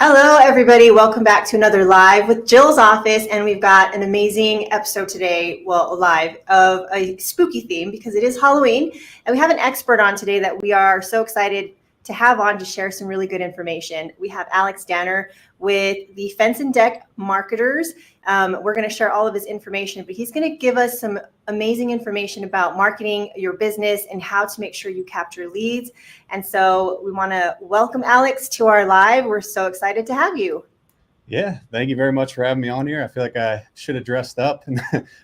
Hello, everybody. Welcome back to another live with Jill's office. And we've got an amazing episode today, well, live, of a spooky theme because it is Halloween. And we have an expert on today that we are so excited to have on to share some really good information. We have Alex Danner with the Fence and Deck Marketers. We're going to share all of his information, but he's going to give us some amazing information about marketing your business and how to make sure you capture leads. And so we want to welcome Alex to our live. We're so excited to have you. Yeah, thank you very much for having me on here. I feel like I should have dressed up and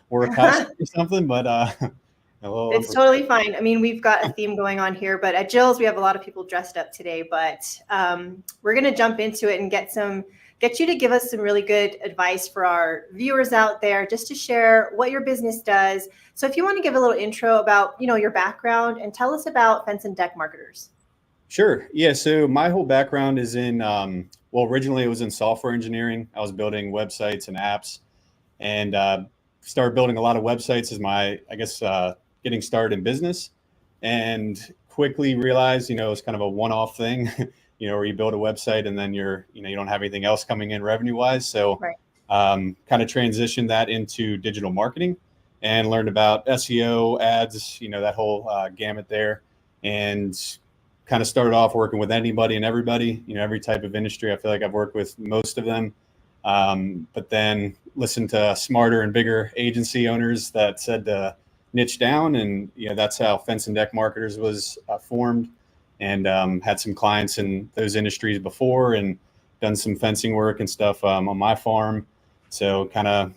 wore a costume or something, but it's totally fine. I mean, we've got a theme going on here, but at Jill's, we have a lot of people dressed up today, but we're going to jump into it and get you to give us some really good advice for our viewers out there, just to share what your business does. So if you want to give a little intro about, your background and tell us about Fence and Deck Marketers. Sure. Yeah. So my whole background is in, originally it was in software engineering. I was building websites and apps, and started building a lot of websites as my, getting started in business, and quickly realized, it's kind of a one-off thing, where you build a website and then you don't have anything else coming in revenue wise. So right. Kind of transitioned that into digital marketing and learned about SEO, ads, that whole gamut there, and kind of started off working with anybody and everybody, every type of industry. I feel like I've worked with most of them. But then listened to smarter and bigger agency owners that said to niche down, and that's how Fence and Deck Marketers was formed, and had some clients in those industries before, and done some fencing work and stuff on my farm. So kind of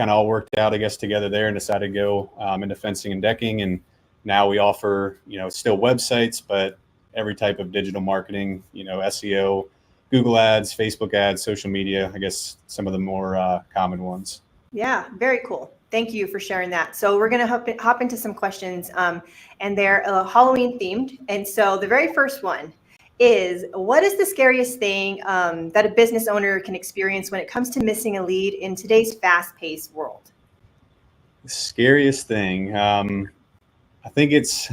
all worked out, I guess, together there, and decided to go into fencing and decking. And now we offer, still websites, but every type of digital marketing, SEO, Google ads, Facebook ads, social media, I guess some of the more common ones. Yeah, very cool. Thank you for sharing that. So we're going to hop into some questions, and they're Halloween themed. And so the very first one is, what is the scariest thing that a business owner can experience when it comes to missing a lead in today's fast-paced world? The scariest thing, I think it's,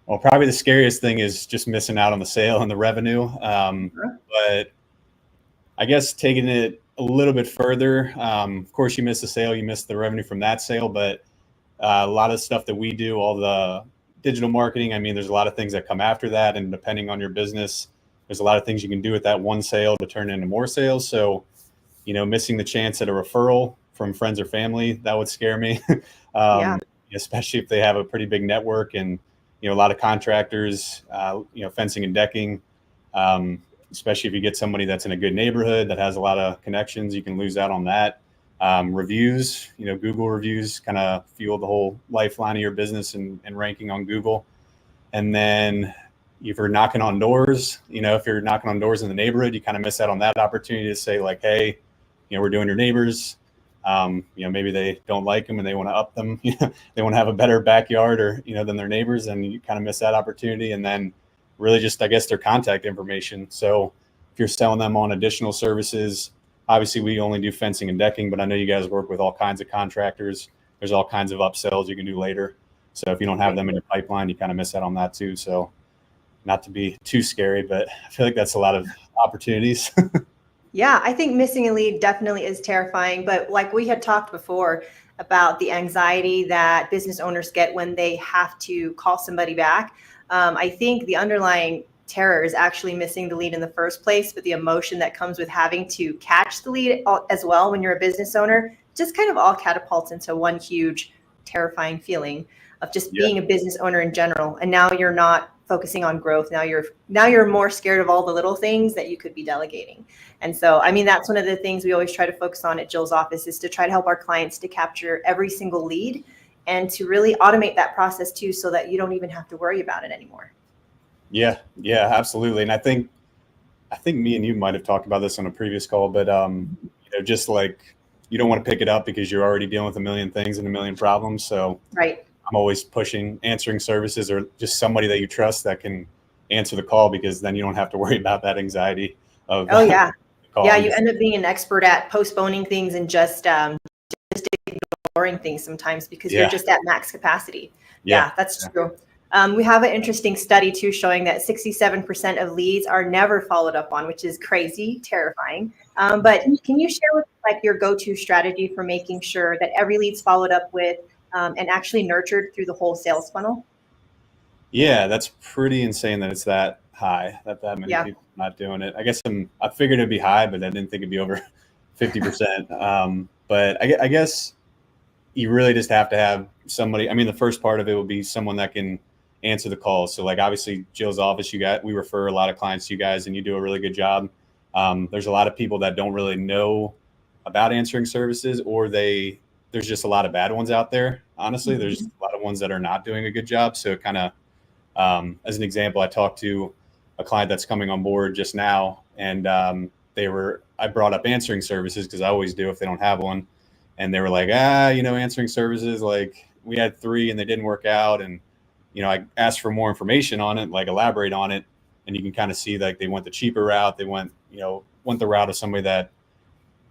well, probably the scariest thing is just missing out on the sale and the revenue. But I guess taking it a little bit further, of course, you miss the sale, you miss the revenue from that sale, but a lot of stuff that we do, all the digital marketing, I mean, there's a lot of things that come after that. And depending on your business, there's a lot of things you can do with that one sale to turn into more sales. So, missing the chance at a referral from friends or family, that would scare me, especially if they have a pretty big network and, a lot of contractors, fencing and decking, especially if you get somebody that's in a good neighborhood that has a lot of connections, you can lose out on that. Reviews, Google reviews kind of fuel the whole lifeline of your business and ranking on Google. And then if you're knocking on doors, if you're knocking on doors in the neighborhood, you kind of miss out on that opportunity to say like, hey, we're doing your neighbors. Maybe they don't like them and they want to up them. They want to have a better backyard or, than their neighbors, and you kind of miss that opportunity. And then really just, I guess, their contact information. So if you're selling them on additional services, obviously we only do fencing and decking, but I know you guys work with all kinds of contractors. There's all kinds of upsells you can do later. So if you don't have them in your pipeline, you kind of miss out on that too. So not to be too scary, but I feel like that's a lot of opportunities. Yeah, I think missing a lead definitely is terrifying. But like we had talked before about the anxiety that business owners get when they have to call somebody back. I think the underlying terror is actually missing the lead in the first place, but the emotion that comes with having to catch the lead as well when you're a business owner just kind of all catapults into one huge terrifying feeling of just being a business owner in general. And now you're not focusing on growth. Now you're more scared of all the little things that you could be delegating. And so, I mean, that's one of the things we always try to focus on at Jill's office, is to try to help our clients to capture every single lead and to really automate that process too, so that you don't even have to worry about it anymore. Yeah, absolutely. And I think me and you might have talked about this on a previous call, but just like, you don't want to pick it up because you're already dealing with a million things and a million problems. So right. I'm always pushing answering services or just somebody that you trust that can answer the call, because then you don't have to worry about that anxiety of you end up being an expert at postponing things and just ignoring things sometimes because you're just at max capacity. Yeah, that's true. We have an interesting study too showing that 67% of leads are never followed up on, which is crazy, terrifying. But can you share with us, like, your go-to strategy for making sure that every lead's followed up with and actually nurtured through the whole sales funnel? Yeah, that's pretty insane that it's that high, that many Yeah. people not doing it. I guess I figured it'd be high, but I didn't think it'd be over 50%. But I guess you really just have to have somebody. I mean, the first part of it would be someone that can answer the calls. So like obviously Jill's office, we refer a lot of clients to you guys and you do a really good job. There's a lot of people that don't really know about answering services, or there's just a lot of bad ones out there. Honestly, there's a lot of ones that are not doing a good job. So it kind of, as an example, I talked to a client that's coming on board just now, and I brought up answering services because I always do if they don't have one. And they were like, answering services, like we had 3 and they didn't work out. And, I asked for more information on it, like elaborate on it. And you can kind of see like they went the cheaper route. They went the route of somebody that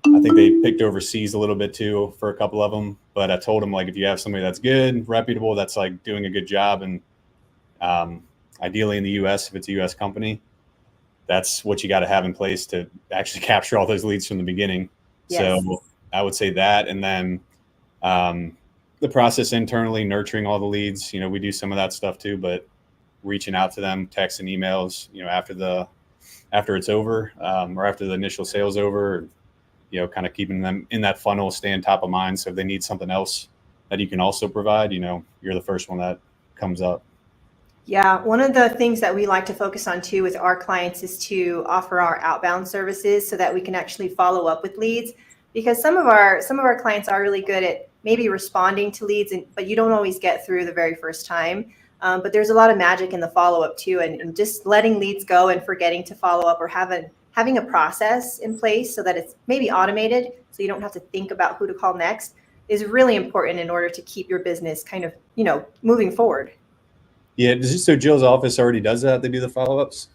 I think they picked overseas a little bit too for a couple of them. But I told them, like, if you have somebody that's good, reputable, that's like doing a good job, and ideally in the US, if it's a US company, that's what you got to have in place to actually capture all those leads from the beginning. Yes. So I would say that. And then the process internally, nurturing all the leads, we do some of that stuff too, but reaching out to them, text and emails, after it's over, or after the initial sales over, kind of keeping them in that funnel, staying top of mind. So if they need something else that you can also provide, you're the first one that comes up. Yeah, one of the things that we like to focus on too with our clients is to offer our outbound services so that we can actually follow up with leads, because some of our clients are really good at maybe responding to leads, but you don't always get through the very first time. But there's a lot of magic in the follow up too, and just letting leads go and forgetting to follow up, or having a process in place so that it's maybe automated, so you don't have to think about who to call next, is really important in order to keep your business kind of moving forward. Yeah. So Jill's office already does that. They do the follow-ups.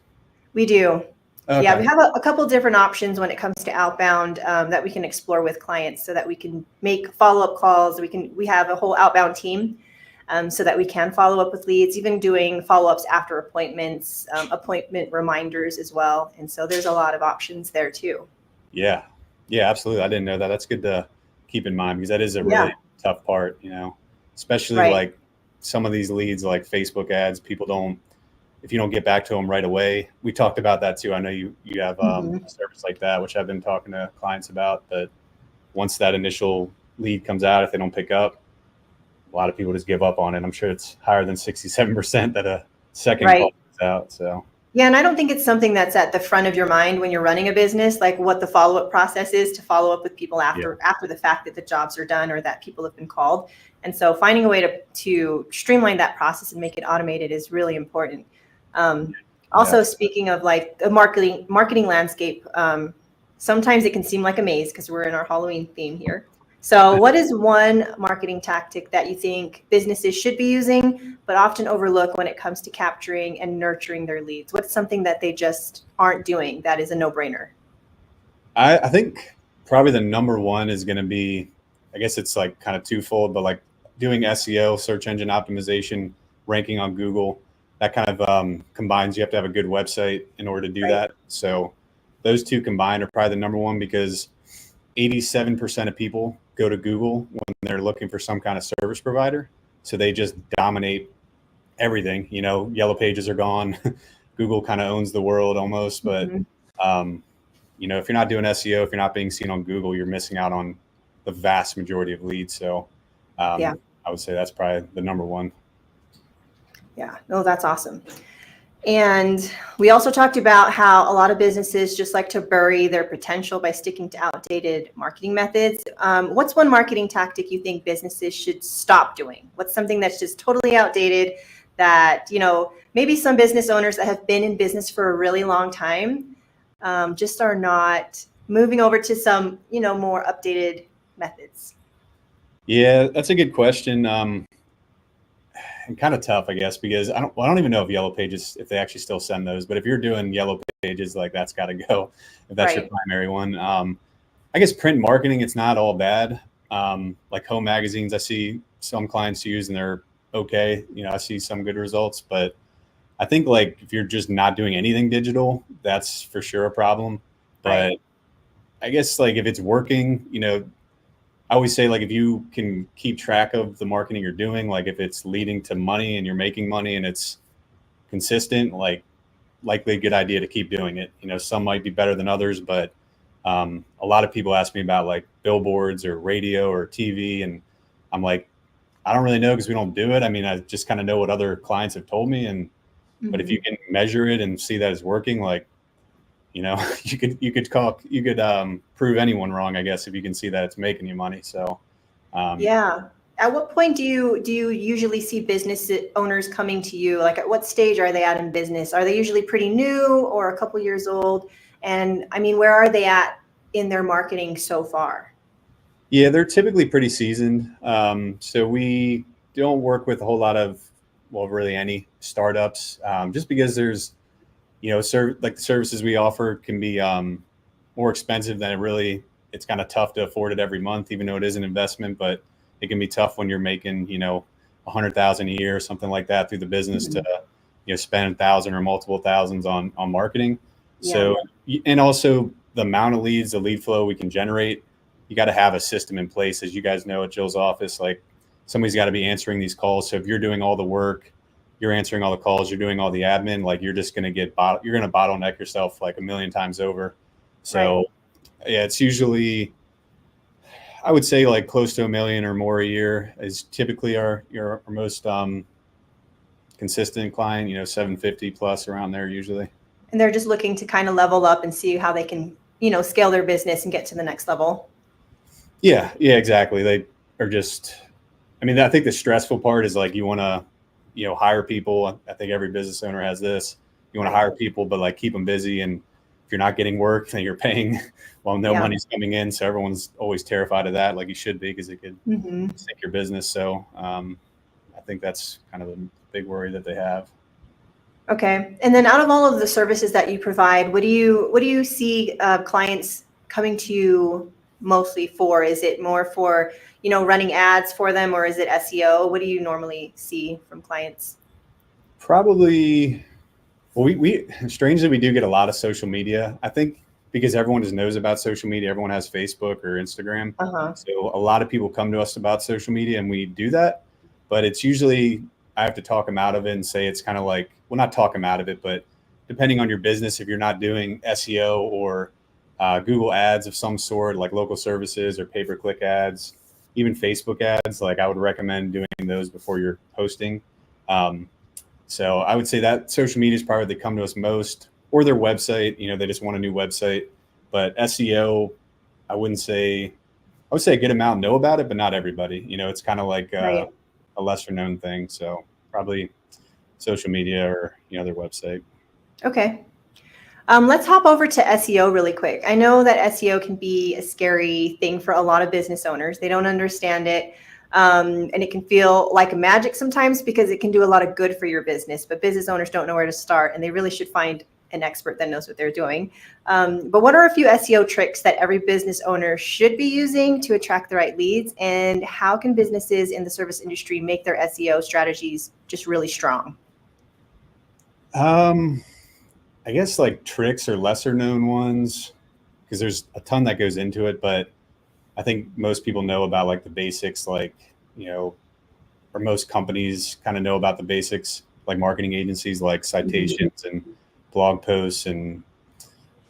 We do. Yeah, we Okay. have a couple different options when it comes to outbound that we can explore with clients, so that we can make follow-up calls. We have a whole outbound team, so that we can follow up with leads, even doing follow-ups after appointments, appointment reminders as well. And so there's a lot of options there too. Yeah. Yeah, absolutely. I didn't know that. That's good to keep in mind, because that is a Yeah, really tough part, especially right. like some of these leads, like Facebook ads, if you don't get back to them right away. We talked about that too. I know you have Mhm. a service like that, which I've been talking to clients about, but once that initial lead comes out, if they don't pick up, a lot of people just give up on it. I'm sure it's higher than 67% that a second call Right. comes out. So Yeah, and I don't think it's something that's at the front of your mind when you're running a business, like what the follow-up process is to follow up with people yeah, after the fact that the jobs are done or that people have been called. And so finding a way to streamline that process and make it automated is really important. Um, yeah. Also, speaking of like the marketing landscape, sometimes it can seem like a maze because we're in our Halloween theme here. So what is one marketing tactic that you think businesses should be using, but often overlook when it comes to capturing and nurturing their leads? What's something that they just aren't doing that is a no-brainer? I think probably the number one is going to be, I guess it's like kind of twofold, but like doing SEO, search engine optimization, ranking on Google. That kind of combines. You have to have a good website in order to do Right. that. So those two combined are probably the number one, because 87% of people go to Google when they're looking for some kind of service provider. So they just dominate everything. Yellow pages are gone. Google kind of owns the world almost, but Mhm. um, if you're not doing SEO, if you're not being seen on Google, you're missing out on the vast majority of leads. So Yeah. I would say that's probably the number one. Yeah. No, that's awesome. And we also talked about how a lot of businesses just like to bury their potential by sticking to outdated marketing methods. What's one marketing tactic you think businesses should stop doing? What's something that's just totally outdated that, maybe some business owners that have been in business for a really long time just are not moving over to some, more updated methods? Yeah, that's a good question. And kind of tough, I guess, because I don't even know if Yellow Pages, if they actually still send those, but if you're doing Yellow Pages, like that's got to go if that's your Right. primary one. I guess print marketing, it's not all bad. Like home magazines, I see some clients use, and they're okay. I see some good results, but I think like if you're just not doing anything digital, that's for sure a problem. But Right. I guess like if it's working, I always say like if you can keep track of the marketing you're doing, like if it's leading to money and you're making money and it's consistent, like likely a good idea to keep doing it. Some might be better than others, but a lot of people ask me about like billboards or radio or TV, and I'm like, I don't really know because we don't do it. I mean, I just kind of know what other clients have told me, and but if Hmm. you can measure it and see that it's working, like you could prove anyone wrong, I guess, if you can see that it's making you money. So um, Yeah. At what point do you usually see business owners coming to you? Like, at what stage are they at in business? Are they usually pretty new or a couple years old? And I mean, where are they at in their marketing so far? yeah, they're typically pretty seasoned. So we don't work with a whole lot of, well, really any startups, just because there's, like the services we offer can be more expensive than it really. It's kind of tough to afford it every month, even though it is an investment. But it can be tough when you're making, 100,000 a year or something like that through the business to, Mhm. spend 1,000 or multiple thousands on marketing. Yeah. So, and also the amount of leads, the lead flow we can generate, you got to have a system in place. As you guys know at Jill's office, like somebody's got to be answering these calls. So if you're doing all the work, you're answering all the calls, you're doing all the admin, like you're just going to you're going to bottleneck yourself like a million times over. Right. So yeah, it's usually, I would say like close to a million or more a year is typically our most consistent client, 750 plus around there usually. And they're just looking to kind of level up and see how they can, scale their business and get to the next level. Yeah, yeah, exactly. They are just, I mean, I think the stressful part is like you want to, hire people. I think every business owner has this. You want to Right. hire people, but like keep them busy. And if you're not getting work, then you're paying while no Yeah. money's coming in. So everyone's always terrified of that, like you should be, because it could Hmm. sink your business. So I think that's kind of a big worry that they have. Okay. And then out of all of the services that you provide, what do you see clients coming to you mostly for? Is it more for, running ads for them, or is it SEO? What do you normally see from clients? Probably, well, we strangely, we do get a lot of social media. I think because everyone just knows about social media, everyone has Facebook or Instagram. Uh-huh. So a lot of people come to us about social media and we do that. But it's usually, I have to talk them out of it and say it's kind of like, well, not talk them out of it, but depending on your business, if you're not doing SEO or Google ads of some sort, like local services or pay-per-click ads, even Facebook ads, like I would recommend doing those before you're posting. Um, so I would say that social media is probably where they come to us most, or their website. They just want a new website. But SEO, I wouldn't say. I would say a good amount know about it, but not everybody. It's kind of like Right. a lesser known thing. So probably social media or their website. Okay. Let's hop over to SEO really quick. I know that SEO can be a scary thing for a lot of business owners. They don't understand it. And it can feel like magic sometimes because it can do a lot of good for your business, but business owners don't know where to start, and they really should find an expert that knows what they're doing. But what are a few SEO tricks that every business owner should be using to attract the right leads? And how can businesses in the service industry make their SEO strategies just really strong? Um, I guess like tricks or lesser known ones, because there's a ton that goes into it. But I think most people know about like the basics, like you know or most companies kind of know about the basics, like marketing agencies, like Mhm. citations and blog posts. And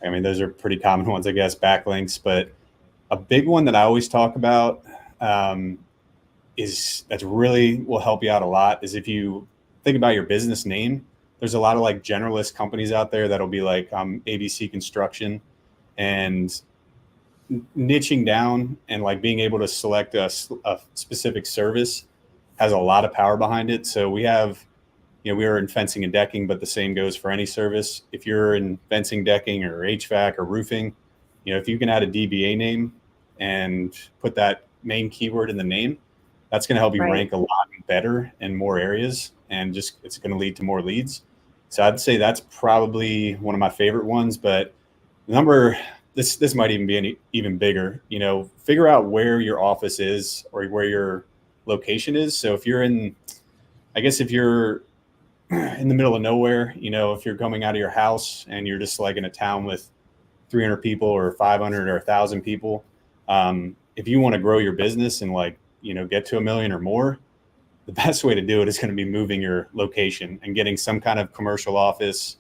I mean, those are pretty common ones, I guess, backlinks. But a big one that I always talk about um, is that's really will help you out a lot is if you think about your business name. There's a lot of like generalist companies out there that'll be like ABC Construction, and niching down and like being able to select a specific service has a lot of power behind it. So we have, we are in fencing and decking, but the same goes for any service. If you're in fencing, decking, or HVAC or roofing, if you can add a DBA name and put that main keyword in the name, that's going to help you Right. rank a lot better in more areas, and just it's going to lead to more leads. So I'd say that's probably one of my favorite ones. But number this might even be even bigger. Figure out where your office is or where your location is. So if you're in I guess if you're in the middle of nowhere, if you're coming out of your house and you're just like in a town with 300 people or 500 or 1,000 people, if you want to grow your business and like, get to 1 million or more, the best way to do it is going to be moving your location and getting some kind of commercial office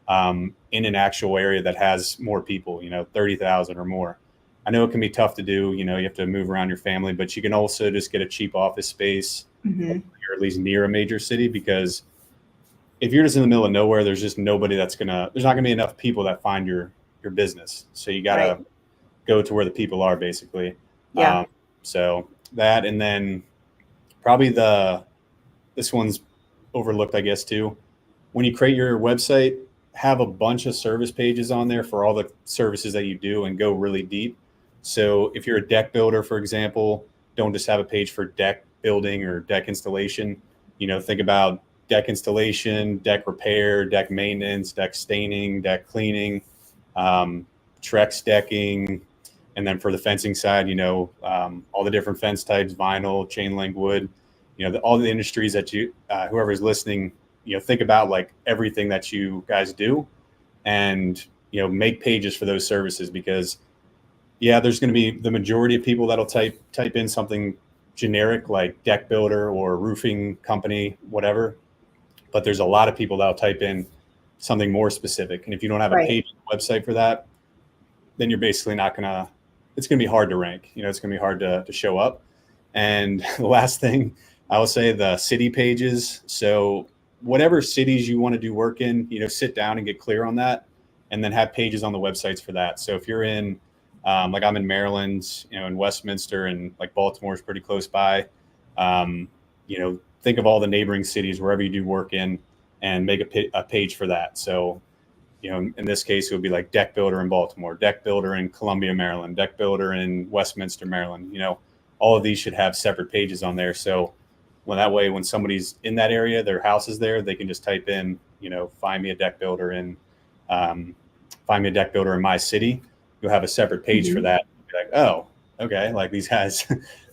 in an actual area that has more people, 30,000 or more. I know it can be tough to do, you have to move around your family, but you can also just get a cheap office space or at least near a major city, because if you're just in the middle of nowhere, there's just nobody there's not gonna be enough people that find your business. So you gotta go to where the people are, basically. Yeah. So that, and then probably this one's overlooked, I guess, too. When you create your website, have a bunch of service pages on there for all the services that you do and go really deep. So if you're a deck builder, for example, don't just have a page for deck building or deck installation. Think about deck installation, deck repair, deck maintenance, deck staining, deck cleaning, Trex decking. And then for the fencing side, all the different fence types, vinyl, chain link wood, all the industries that whoever's listening, think about like everything that you guys do, and, make pages for those services, because there's going to be the majority of people that'll type in something generic like deck builder or roofing company, whatever. But there's a lot of people that'll type in something more specific. And if you don't have a page on the website for that, then you're basically it's going to be hard to rank. It's going to be hard to show up. And the last thing I will say, the city pages. So whatever cities you want to do work in, sit down and get clear on that, and then have pages on the websites for that. So if you're in, like I'm in Maryland, in Westminster, and like Baltimore is pretty close by, think of all the neighboring cities wherever you do work in, and make a page for that. So, in this case, it would be like deck builder in Baltimore, deck builder in Columbia, Maryland, deck builder in Westminster, Maryland. All of these should have separate pages on there. So when somebody's in that area, their house is there, they can just type in, find me a deck builder in my city. You'll have a separate page for that. Be like, oh, okay. Like these guys,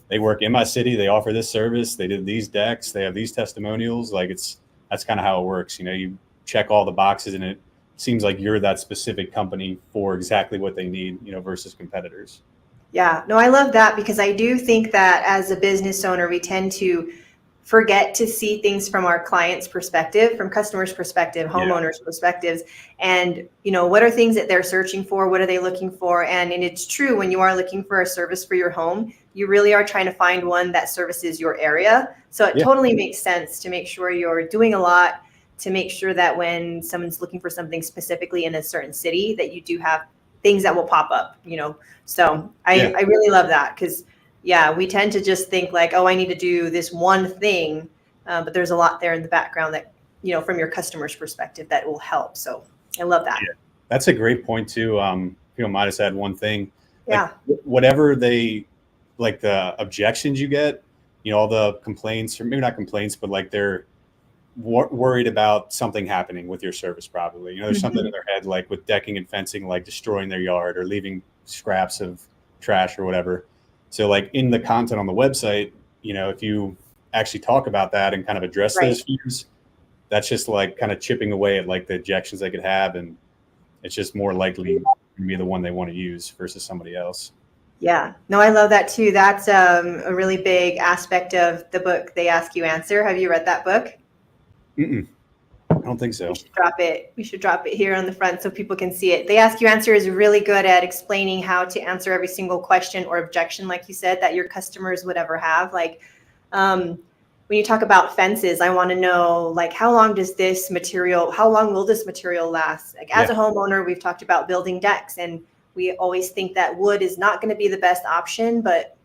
they work in my city. They offer this service. They did these decks. They have these testimonials. Like that's kind of how it works. You check all the boxes, and it seems like you're that specific company for exactly what they need, versus competitors. Yeah, no, I love that, because I do think that as a business owner, we tend to forget to see things from our clients' perspective, from customers' perspective, homeowners' perspectives, and what are things that they're searching for, what are they looking for, and it's true, when you are looking for a service for your home, you really are trying to find one that services your area. So it totally makes sense to make sure you're doing a lot to make sure that when someone's looking for something specifically in a certain city, that you do have things that will pop up. So I really love that, because we tend to just think like, oh, I need to do this one thing, but there's a lot there in the background that, from your customer's perspective, that will help. So I love that. Yeah, that's a great point too. If you don't mind, just add one thing. Yeah. Like, whatever the objections you get, all the complaints, or maybe not complaints, but like they're worried about something happening with your service, probably. There's something in their head, like with decking and fencing, like destroying their yard or leaving scraps of trash or whatever. So like in the content on the website, if you actually talk about that and kind of address those fears, that's just like kind of chipping away at like the objections they could have. And it's just more likely to be the one they want to use versus somebody else. Yeah, no, I love that too. That's a really big aspect of the book, They Ask You Answer. Have you read that book? I don't think so. We should drop it here on the front so people can see it. They Ask You Answer is really good at explaining how to answer every single question or objection, like you said, that your customers would ever have. Like when you talk about fences, I want to know, like, how long will this material last? Like as a homeowner, we've talked about building decks, and we always think that wood is not going to be the best option, but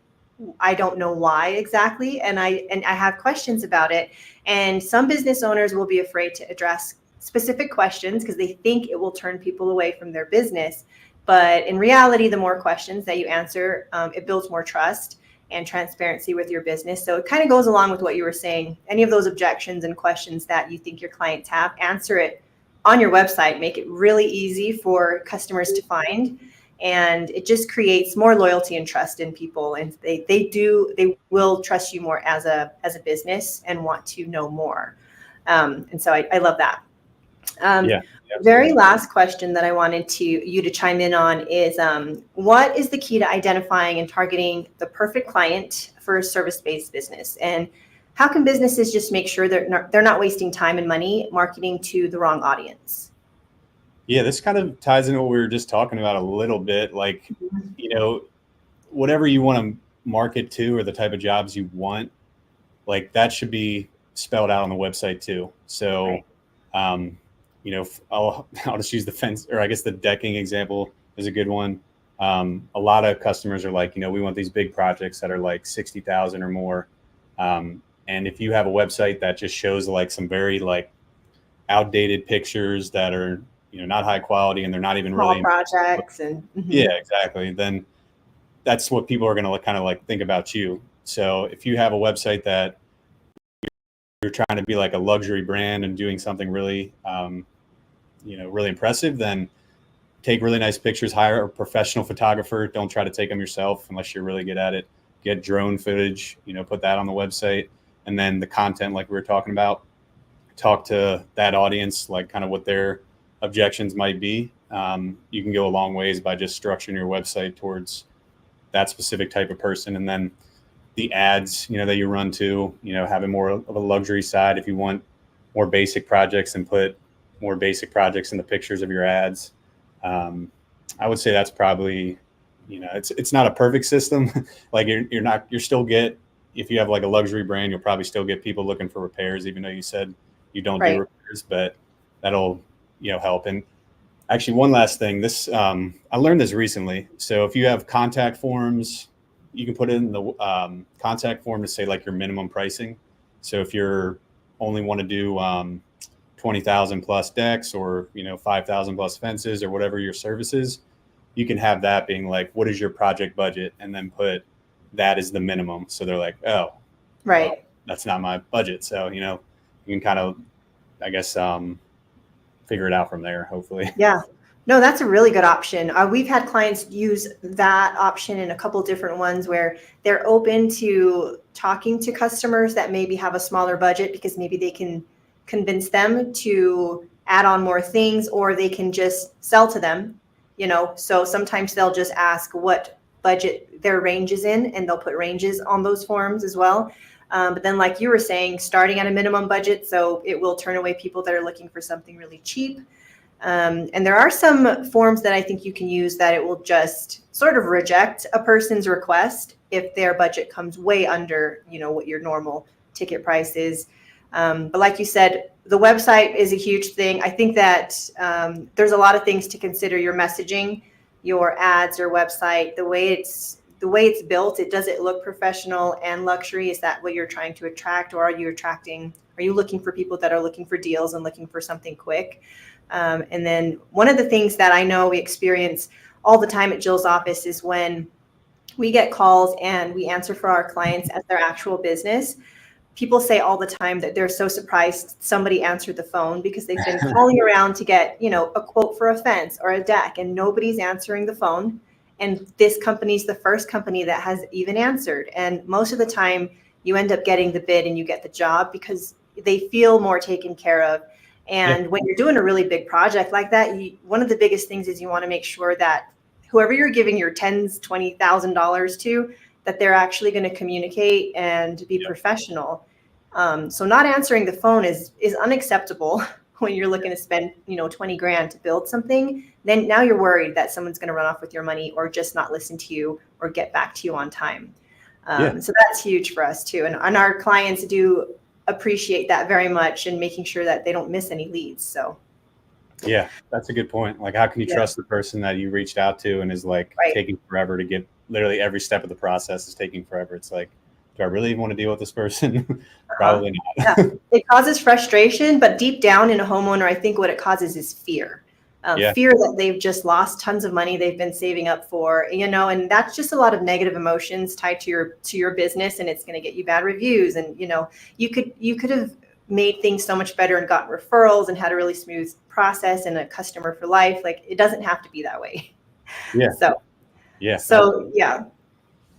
I don't know why exactly. And I have questions about it. And some business owners will be afraid to address specific questions because they think it will turn people away from their business. But in reality, the more questions that you answer, it builds more trust and transparency with your business. So it kind of goes along with what you were saying. Any of those objections and questions that you think your clients have, answer it on your website. Make it really easy for customers to find. And it just creates more loyalty and trust in people. And they will trust you more as a business and want to know more. And so I love that. Yeah. Very last question that I wanted you to chime in on is, what is the key to identifying and targeting the perfect client for a service-based business? And how can businesses just make sure they're not wasting time and money marketing to the wrong audience? Yeah, this kind of ties into what we were just talking about a little bit. Like, whatever you want to market to or the type of jobs you want, like that should be spelled out on the website too. So, right. I'll just use the fence, or I guess the decking example is a good one. A lot of customers are like, we want these big projects that are like 60,000 or more. And if you have a website that just shows like some very like outdated pictures that are, not high quality, and they're not even small really projects and yeah, exactly. Then that's what people are going to kind of like think about you. So if you have a website that you're trying to be like a luxury brand and doing something really, really impressive, then take really nice pictures, hire a professional photographer. Don't try to take them yourself unless you're really good at it. Get drone footage, put that on the website. And then the content, like we were talking about, talk to that audience, like kind of what their objections might be. You can go a long ways by just structuring your website towards that specific type of person. And then the ads, that you run to, having more of a luxury side. If you want more basic projects, and put more basic projects in the pictures of your ads. I would say that's probably, it's not a perfect system. Like you're still get, if you have like a luxury brand, you'll probably still get people looking for repairs, even though you said you don't do repairs, but that'll, help. And actually one last thing, this, I learned this recently. So if you have contact forms, you can put in the contact form to say like your minimum pricing. So if you're only want to do 20,000 plus decks, or 5,000 plus fences, or whatever your service is, you can have that being like, what is your project budget, and then put that as the minimum. So they're like, oh, right, well, that's not my budget. So you can kind of, I guess, figure it out from there, hopefully. Yeah. No, that's a really good option. We've had clients use that option in a couple different ones where they're open to talking to customers that maybe have a smaller budget, because maybe they can convince them to add on more things, or they can just sell to them, so sometimes they'll just ask what budget their range is in, and they'll put ranges on those forms as well. But then, like you were saying, starting at a minimum budget, so it will turn away people that are looking for something really cheap. And there are some forms that I think you can use that it will just sort of reject a person's request if their budget comes way under, what your normal ticket price is. But like you said, the website is a huge thing. I think that there's a lot of things to consider: your messaging, your ads, your website, the way it's built. Does it look professional and luxury? Is that what you're trying to attract, or are you looking for people that are looking for deals and looking for something quick? And then one of the things that I know we experience all the time at Jill's office is when we get calls and we answer for our clients as their actual business. People say all the time that they're so surprised somebody answered the phone, because they've been calling around to get, a quote for a fence or a deck, and nobody's answering the phone. And this company's the first company that has even answered. And most of the time you end up getting the bid and you get the job because they feel more taken care of. And when you're doing a really big project like that, one of the biggest things is you want to make sure that whoever you're giving your $10,000, $20,000 to, that they're actually going to communicate and be professional. So not answering the phone is unacceptable when you're looking to spend, 20 grand to build something. Then now you're worried that someone's going to run off with your money, or just not listen to you, or get back to you on time. So that's huge for us too. And our clients do appreciate that very much, and making sure that they don't miss any leads. So yeah, that's a good point. Like, how can you trust the person that you reached out to and is like taking forever to get? Literally every step of the process is taking forever. It's like, do I really want to deal with this person? Probably not. Yeah. It causes frustration, but deep down in a homeowner, I think what it causes is fear. Fear that they've just lost tons of money they've been saving up for, and that's just a lot of negative emotions tied to your business, and it's going to get you bad reviews. And you could have made things so much better and gotten referrals and had a really smooth process and a customer for life. Like, it doesn't have to be that way. Yeah. So, Yeah. so yeah,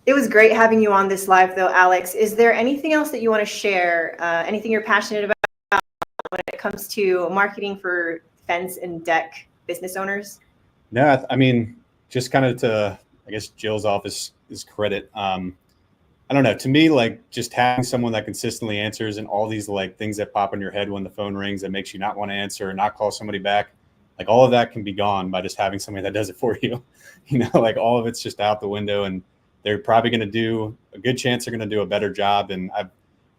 it was great having you on this live though, Alex. Is there anything else that you want to share? Anything you're passionate about when it comes to marketing for fence and deck business owners? No, I mean, just kind of to, I guess, Jill's office is credit. I don't know. To me, like just having someone that consistently answers and all these like things that pop in your head when the phone rings that makes you not want to answer or not call somebody back, like all of that can be gone by just having somebody that does it for you. You know, like all of it's just out the window, and they're probably going to do a good chance they're going to do a better job. And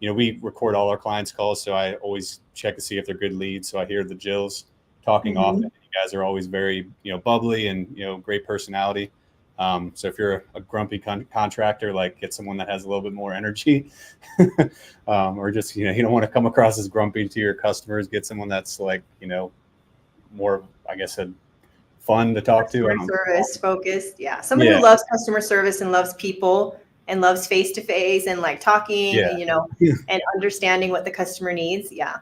we record all our clients' calls, so I always check to see if they're good leads. So I hear the Jills talking often. You guys are always very, bubbly and, great personality. So if you're a grumpy contractor, like get someone that has a little bit more energy, or just, you don't want to come across as grumpy to your customers. Get someone that's like, more, I guess, fun to talk to. Customer service focused. Yeah. Somebody Yeah. who loves customer service and loves people and loves face to face and like talking, Yeah. and understanding what the customer needs. Yeah.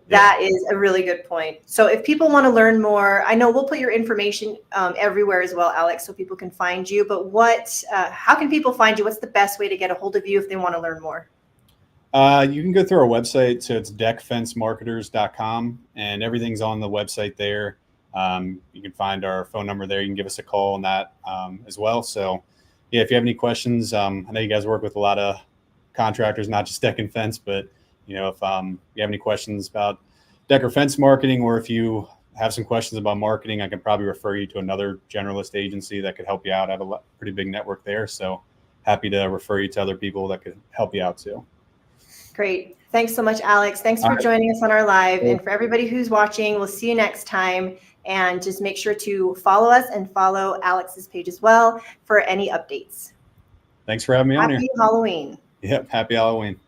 That is a really good point. So if people want to learn more, I know we'll put your information everywhere as well, Alex, so people can find you. But how can people find you? What's the best way to get a hold of you if they want to learn more? You can go through our website. So it's deckfencemarketers.com, and everything's on the website there. You can find our phone number there. You can give us a call on that as well. So yeah, if you have any questions, I know you guys work with a lot of contractors, not just deck and fence, but if you have any questions about deck or fence marketing, or if you have some questions about marketing, I can probably refer you to another generalist agency that could help you out. I have a pretty big network there. So happy to refer you to other people that could help you out too. Great. Thanks so much, Alex. Thanks for joining us on our live. And for everybody who's watching, we'll see you next time. And just make sure to follow us and follow Alex's page as well for any updates. Thanks for having me on here. Happy Halloween. Yep. Happy Halloween.